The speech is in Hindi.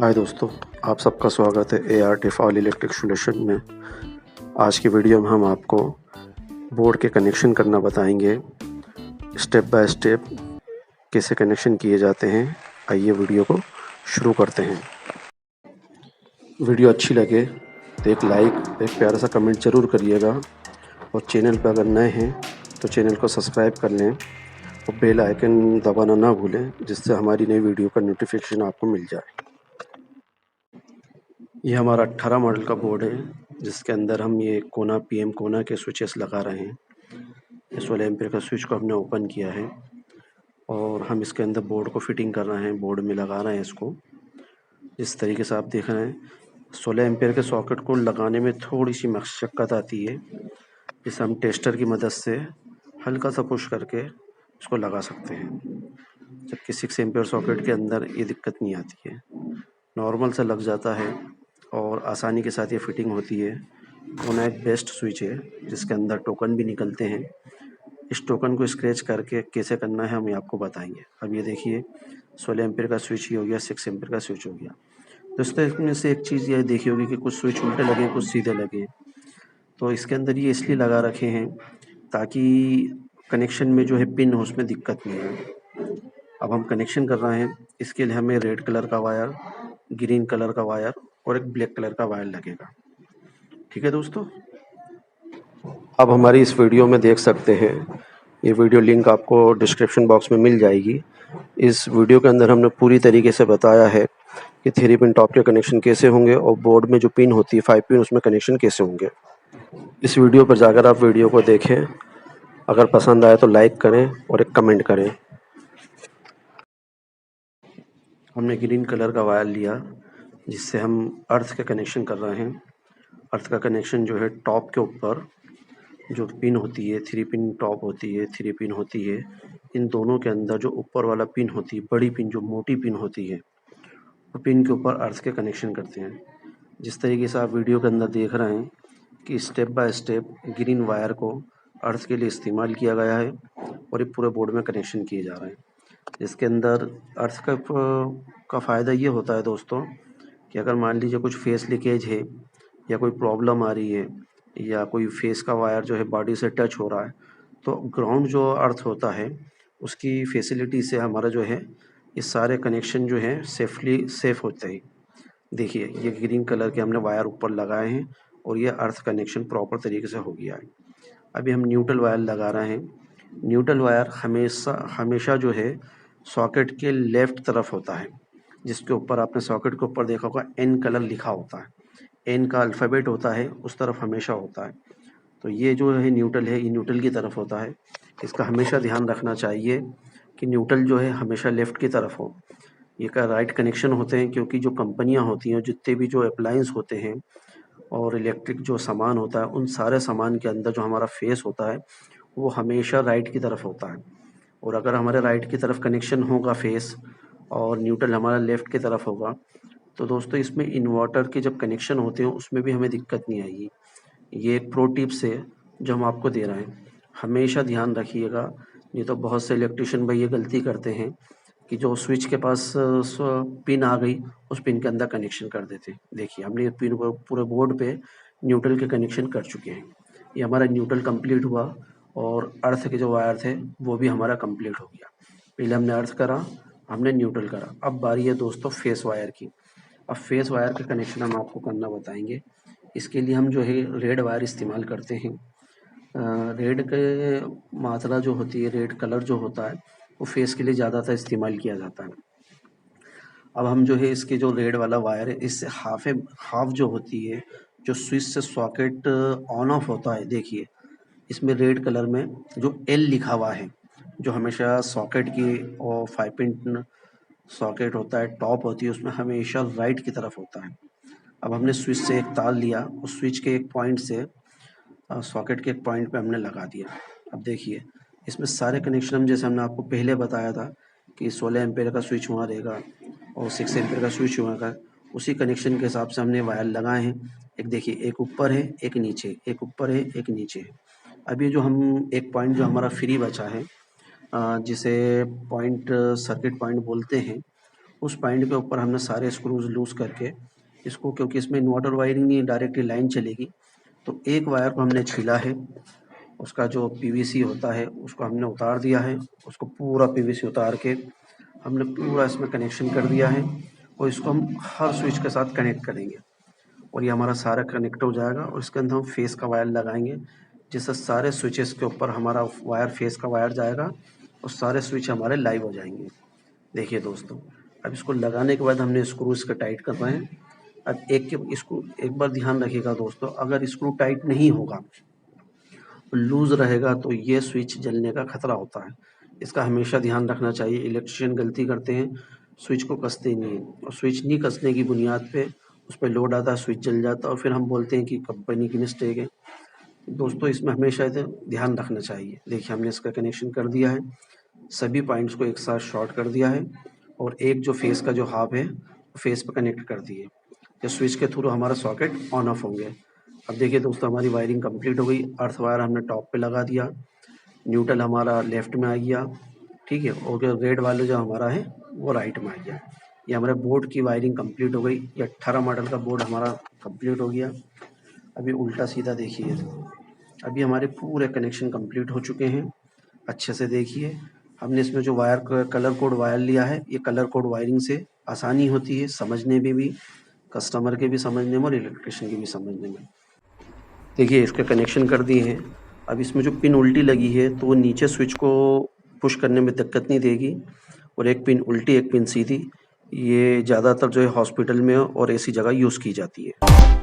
हाय दोस्तों, आप सबका स्वागत है ART ऑल इलेक्ट्रिक सोल्यूशन में। आज की वीडियो में हम आपको बोर्ड के कनेक्शन करना बताएंगे, स्टेप बाय स्टेप कैसे कनेक्शन किए जाते हैं। आइए वीडियो को शुरू करते हैं। वीडियो अच्छी लगे तो एक लाइक, एक प्यारा सा कमेंट ज़रूर करिएगा और चैनल पर अगर नए हैं तो चैनल को सब्सक्राइब कर लें और बेल आइकन दबाना ना भूलें, जिससे हमारी नई वीडियो का नोटिफिकेशन आपको मिल जाए। ये हमारा 18 मॉडल का बोर्ड है, जिसके अंदर हम ये कोना PM कोना के स्विचेस लगा रहे हैं। ये 16 एम्पीयर का स्विच को हमने ओपन किया है और हम इसके अंदर बोर्ड को फिटिंग कर रहे हैं, बोर्ड में लगा रहे हैं इसको। इस तरीके से आप देख रहे हैं 16 एम्पीयर के सॉकेट को लगाने में थोड़ी सी मशक्क़त आती है। इसे हम टेस्टर की मदद से हल्का सा पुश करके इसको लगा सकते हैं, जबकि 6 एम्पीयर सॉकेट के अंदर ये दिक्कत नहीं आती है, नॉर्मल सा लग जाता है और आसानी के साथ ये फिटिंग होती है। कोना एक बेस्ट स्विच है जिसके अंदर टोकन भी निकलते हैं। इस टोकन को स्क्रैच करके कैसे करना है हम ये आपको बताएंगे। अब ये देखिए 16 एम्पीयर का स्विच ही हो गया, 6 एम्पीयर का स्विच हो गया। दोस्तों, इसमें से एक चीज़ ये देखी होगी कि कुछ स्विच उल्टे लगे, कुछ सीधे लगे। तो इसके अंदर ये इसलिए लगा रखे हैं ताकि कनेक्शन में जो है पिन हो उसमें दिक्कत नहीं आए। अब हम कनेक्शन कर रहे हैं, इसके लिए हमें रेड कलर का वायर, ग्रीन कलर का वायर और एक ब्लैक कलर का वायर लगेगा। ठीक है दोस्तों, अब हमारी इस वीडियो में देख सकते हैं, ये वीडियो लिंक आपको डिस्क्रिप्शन बॉक्स में मिल जाएगी। इस वीडियो के अंदर हमने पूरी तरीके से बताया है कि 3 पिन टॉप के कनेक्शन कैसे होंगे और बोर्ड में जो पिन होती है 5 पिन, उसमें कनेक्शन कैसे होंगे। इस वीडियो पर जाकर आप वीडियो को देखें, अगर पसंद आए तो लाइक करें और एक कमेंट करें। हमने ग्रीन कलर का वायर लिया जिससे हम अर्थ के कनेक्शन कर रहे हैं। अर्थ का कनेक्शन जो है टॉप के ऊपर जो पिन होती है, 3 पिन टॉप होती है, 3 पिन होती है, इन दोनों के अंदर जो ऊपर वाला पिन होती है, बड़ी पिन जो मोटी पिन होती है, वो पिन के ऊपर अर्थ के कनेक्शन करते हैं। जिस तरीके से आप वीडियो के अंदर देख रहे हैं कि step by step green wire को अर्थ के लिए इस्तेमाल किया गया है और ये पूरे बोर्ड में कनेक्शन किए जा रहे हैं। इसके अंदर अर्थ का फ़ायदा ये होता है दोस्तों कि अगर मान लीजिए कुछ फेस लीकेज है या कोई प्रॉब्लम आ रही है या कोई फेस का वायर जो है बॉडी से टच हो रहा है, तो ग्राउंड जो अर्थ होता है उसकी फैसिलिटी से हमारा जो है ये सारे कनेक्शन जो है सेफ होते हैं। देखिए ये ग्रीन कलर के हमने वायर ऊपर लगाए हैं और ये अर्थ कनेक्शन प्रॉपर तरीके से हो गया है। अभी हम न्यूट्रल वायर लगा रहे हैं। न्यूट्रल वायर हमेशा हमेशा जो है सॉकेट के लेफ़्ट तरफ होता है, जिसके ऊपर आपने सॉकेट के ऊपर देखा होगा एन कलर लिखा होता है, एन का अल्फ़ाबेट होता है, उस तरफ हमेशा होता है। तो ये जो है न्यूट्रल है, ये न्यूट्रल की तरफ होता है। इसका हमेशा ध्यान रखना चाहिए कि न्यूट्रल जो है हमेशा लेफ़्ट की तरफ हो। ये का राइट कनेक्शन होते हैं, क्योंकि जो कंपनियाँ होती हैं, जितने भी जो अप्लायंस होते हैं और इलेक्ट्रिक जो सामान होता है, उन सारे सामान के अंदर जो हमारा फेस होता है वो हमेशा राइट की तरफ होता है। और अगर हमारे राइट की तरफ कनेक्शन होगा फेस और न्यूट्रल हमारा लेफ़्ट की तरफ होगा, तो दोस्तों इसमें इन्वर्टर के जब कनेक्शन होते हैं उसमें भी हमें दिक्कत नहीं आएगी। ये एक प्रो टिप्स है जो हम आपको दे रहे हैं, हमेशा ध्यान रखिएगा। नहीं तो बहुत से इलेक्ट्रिशियन भाई ये गलती करते हैं कि जो स्विच के पास पिन आ गई, उस पिन के अंदर कनेक्शन कर देते हैं। देखिए हमने ये पिन को पूरे बोर्ड पे न्यूट्रल के कनेक्शन कर चुके हैं। ये हमारा न्यूट्रल कंप्लीट हुआ और अर्थ के जो वायर थे वो भी हमारा कंप्लीट हो गया। पहले हमने अर्थ करा, हमने न्यूट्रल करा, अब बारी है दोस्तों फेस वायर की। अब फेस वायर का कनेक्शन हम आपको करना बताएंगे। इसके लिए हम जो है रेड वायर इस्तेमाल करते हैं। रेड के मात्रा जो होती है, रेड कलर जो होता है, वो फेस के लिए ज़्यादातर इस्तेमाल किया जाता है। अब हम जो है इसके जो रेड वाला वायर है, इससे हाफ जो होती है, जो स्विच से सॉकेट ऑन ऑफ होता है, देखिए इसमें रेड कलर में जो एल लिखा हुआ है, जो हमेशा सॉकेट की और 5 पिन सॉकेट होता है, टॉप होती है, उसमें हमेशा राइट की तरफ होता है। अब हमने स्विच से एक तार लिया, उस स्विच के एक पॉइंट से सॉकेट के एक पॉइंट पे हमने लगा दिया। अब देखिए इसमें सारे कनेक्शन हम, जैसे हमने आपको पहले बताया था कि 16 एम्पीयर का स्विच वहाँ रहेगा और 6 एम्पीयर का स्विच वहाँ का, उसी कनेक्शन के हिसाब से हमने वायर लगाए हैं। एक देखिए, एक ऊपर है, एक नीचे, एक ऊपर है, एक नीचे है। अब ये जो हम एक पॉइंट जो हमारा फ्री बचा है, जिसे पॉइंट सर्किट पॉइंट बोलते हैं, उस पॉइंट के ऊपर हमने सारे स्क्रूज लूज़ करके इसको, क्योंकि इसमें इन्वर्टर वायरिंग नहीं, डायरेक्टली लाइन चलेगी, तो एक वायर को हमने छीला है, उसका जो पीवीसी होता है उसको हमने उतार दिया है, उसको पूरा पीवीसी उतार के हमने पूरा इसमें कनेक्शन कर दिया है और इसको हम हर स्विच के साथ कनेक्ट करेंगे और ये हमारा सारा कनेक्ट हो जाएगा और इसके अंदर हम फेस का वायर लगाएंगे, जिससे सारे स्विचेस के ऊपर हमारा वायर, फेस का वायर जाएगा और सारे स्विच हमारे लाइव हो जाएंगे। देखिए दोस्तों, अब इसको लगाने के बाद हमने स्क्रू इसका टाइट कर रहे हैं। अब इसको एक बार ध्यान रखिएगा दोस्तों, अगर स्क्रू टाइट नहीं होगा, लूज़ रहेगा, तो ये स्विच जलने का खतरा होता है। इसका हमेशा ध्यान रखना चाहिए। इलेक्ट्रिशियन गलती करते हैं, स्विच को कसते नहीं हैं और स्विच नहीं कसने की बुनियाद पे उस पे लोड आता है, स्विच जल जाता है और फिर हम बोलते हैं कि कंपनी की मिस्टेक है। दोस्तों, इसमें हमेशा ध्यान रखना चाहिए। देखिए, हमने इसका कनेक्शन कर दिया है, सभी पॉइंट्स को एक साथ शॉर्ट कर दिया है और एक जो फेस का जो हाफ है फेस पे कनेक्ट कर दिए। ये स्विच के थ्रू हमारा सॉकेट ऑन ऑफ होंगे। अब देखिए दोस्तों, हमारी वायरिंग कंप्लीट हो गई। अर्थ वायर हमने टॉप पे लगा दिया, न्यूट्रल हमारा लेफ्ट में आ गया, ठीक है, और जो रेड वाले जो हमारा है वो राइट में आ गया। ये हमारे बोर्ड की वायरिंग कंप्लीट हो गई। ये 18 मॉडल का बोर्ड हमारा कंप्लीट हो गया। अभी उल्टा सीधा देखिए, अभी हमारे पूरे कनेक्शन कंप्लीट हो चुके हैं। अच्छे से देखिए, हमने इसमें जो वायर कलर कोड वायर लिया है, ये कलर कोड वायरिंग से आसानी होती है समझने में भी, कस्टमर के भी समझने में और इलेक्ट्रिशियन के भी समझने में। देखिए, इसके कनेक्शन कर दिए हैं। अब इसमें जो पिन उल्टी लगी है तो वो नीचे स्विच को पुश करने में दिक्कत नहीं देगी, और एक पिन उल्टी एक पिन सीधी, ये ज़्यादातर जो है हॉस्पिटल में और ऐसी जगह यूज़ की जाती है।